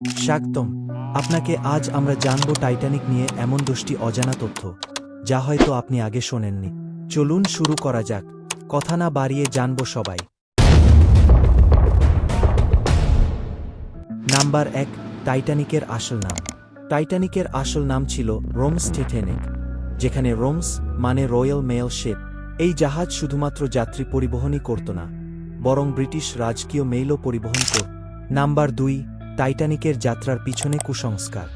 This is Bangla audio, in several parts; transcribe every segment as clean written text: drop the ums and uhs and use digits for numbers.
স্বাগতম। আপনাকে আজ আমরা জানব টাইটানিক নিয়ে এমন 10টি অজানা তথ্য যা হয়তো আপনি আগে শোনেননি। চলুন শুরু করা যাক। কথা না বাড়িয়ে জানব সবাই। নাম্বার 1, টাইটানিকের আসল নাম। টাইটানিকের আসল নাম ছিল রোমস টাইটানিক, যেখানে রোমস মানে রয়্যাল মেল শিপ। এই জাহাজ শুধুমাত্র যাত্রী পরিবহনই করত না, বরং ব্রিটিশ রাজকীয় মেইলও পরিবহন করত। নাম্বার 2, টাইটানিকের যাত্রার পিছনে কুসংস্কার।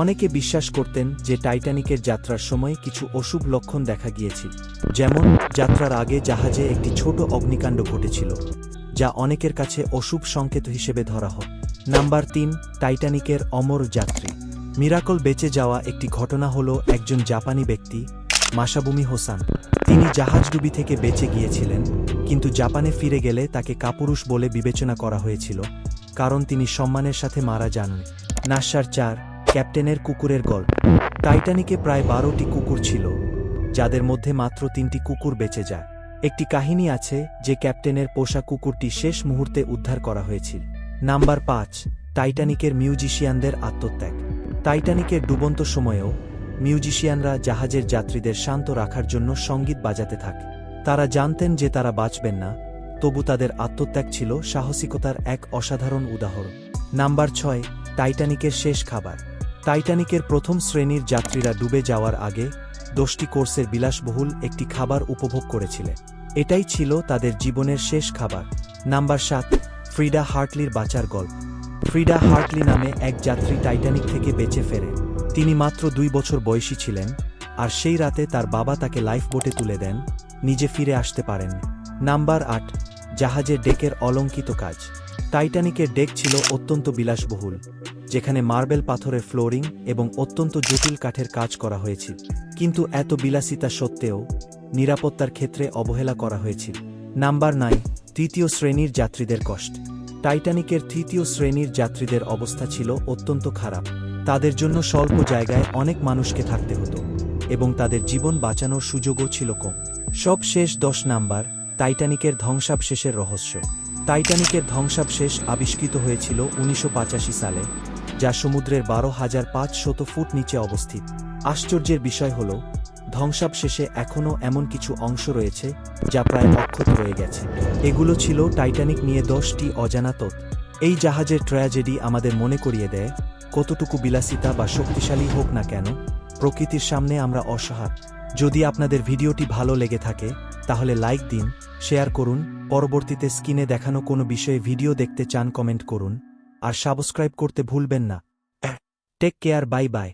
অনেকে বিশ্বাস করতেন যে টাইটানিকের যাত্রার সময় কিছু অশুভ লক্ষণ দেখা গিয়েছিল, যেমন যাত্রার আগে জাহাজে একটি ছোট অগ্নিকাণ্ড ঘটেছিল, যা অনেকের কাছে অশুভ সংকেত হিসেবে ধরা হয়। নাম্বার 3, টাইটানিকের অমর যাত্রী। মিরাকল বেঁচে যাওয়া একটি ঘটনা হল একজন জাপানি ব্যক্তি, মাসাবুমি হোসান। তিনি জাহাজডুবি থেকে বেঁচে গিয়েছিলেন, কিন্তু জাপানে ফিরে গেলে তাকে কাপুরুষ বলে বিবেচনা করা হয়েছিল, কারণ তিনি সম্মানের সাথে মারা যাননি। নাম্বার 4, ক্যাপ্টেনের কুকুরের গল্প। টাইটানিকে প্রায় 12টি কুকুর ছিল, যাদের মধ্যে মাত্র 3টি কুকুর বেঁচে যায়। একটি কাহিনী আছে যে ক্যাপ্টেনের পোষা কুকুরটি শেষ মুহূর্তে উদ্ধার করা হয়েছিল। নাম্বার 5, টাইটানিকের মিউজিশিয়ানদের আত্মত্যাগ। টাইটানিকের ডুবন্ত সময়েও মিউজিশিয়ানরা জাহাজের যাত্রীদের শান্ত রাখার জন্য সঙ্গীত বাজাতে থাকে। তারা জানতেন যে তারা বাঁচবেন না, তবু তাদের আত্মত্যাগ ছিল সাহসিকতার এক অসাধারণ উদাহরণ। নাম্বার 6, টাইটানিকের শেষ খাবার। টাইটানিকের প্রথম শ্রেণীর যাত্রীরা ডুবে যাওয়ার আগে 10টি কোর্সের বিলাসবহুল একটি খাবার উপভোগ করেছিলেন। এটাই ছিল তাদের জীবনের শেষ খাবার। নাম্বার 7, ফ্রিডা হার্টলির বাঁচার গল্প। ফ্রিডা হার্টলি নামে এক যাত্রী টাইটানিক থেকে বেঁচে ফেরে। তিনি মাত্র 2 বছর বয়সী ছিলেন, আর সেই রাতে তার বাবা তাকে লাইফবোটে তুলে দেন, নিজে ফিরে আসতে পারেননি। নাম্বার 8, জাহাজের ডেকের অলঙ্কিত কাজ। টাইটানিকের ডেক ছিল অত্যন্ত বিলাসবহুল, যেখানে মার্বেল পাথরের ফ্লোরিং এবং অত্যন্ত জটিল কাঠের কাজ করা হয়েছিল। কিন্তু এত বিলাসিতা সত্ত্বেও নিরাপত্তার ক্ষেত্রে অবহেলা করা হয়েছিল। নাম্বার 9, তৃতীয় শ্রেণীর যাত্রীদের কষ্ট। টাইটানিকের তৃতীয় শ্রেণীর যাত্রীদের অবস্থা ছিল অত্যন্ত খারাপ। তাদের জন্য স্বল্প জায়গায় অনেক মানুষকে থাকতে হতো, এবং তাদের জীবন বাঁচানোর সুযোগও ছিল কম। সবশেষ 10 নাম্বার, টাইটানিকের ধ্বংসাবশেষের রহস্য। টাইটানিকের ধ্বংসাবশেষ আবিষ্কৃত হয়েছিল 1985 সালে, যা সমুদ্রের 12,500 ফুট নিচে অবস্থিত। আশ্চর্যের বিষয় হল, ধ্বংসাবশেষে এখনও এমন কিছু অংশ রয়েছে যা প্রায় অক্ষত রয়ে গেছে। এগুলো ছিল টাইটানিক নিয়ে 10টি অজানা তথ্য। এই জাহাজের ট্র্যাজেডি আমাদের মনে করিয়ে দেয়, কতটুকু বিলাসিতা বা শক্তিশালী হোক না কেন, প্রকৃতির সামনে আমরা অসহায়। যদি আপনাদের ভিডিওটি ভালো লেগে থাকে, তাহলে লাইক দিন, শেয়ার করুন। পরবর্তীতে স্ক্রিনে দেখানো কোনো বিষয়ে ভিডিও দেখতে চান কমেন্ট করুন, আর সাবস্ক্রাইব করতে ভুলবেন না। Take care, bye by.